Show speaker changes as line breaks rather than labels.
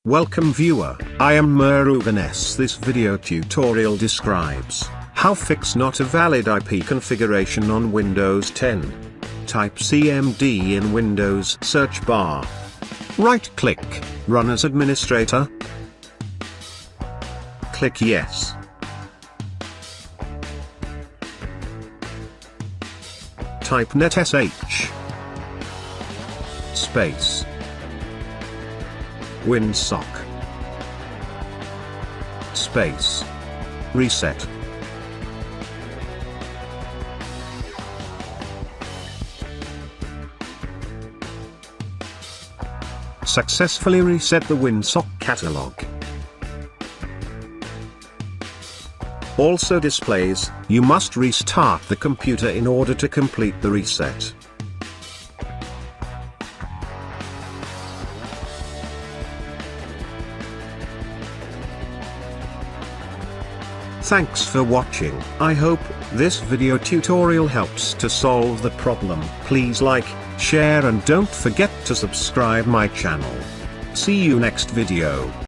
Welcome viewer, I am Murugan. This video tutorial describes how fix not a valid IP configuration on Windows 10. Type CMD in Windows search bar. Right-click, Run as Administrator. Click Yes. Type netsh space winsock space reset. Successfully reset the WinSock catalog. Also displays, you must restart the computer in order to complete the reset. Thanks for watching. I hope this video tutorial helps to solve the problem. Please like, share and don't forget to subscribe my channel. See you next video.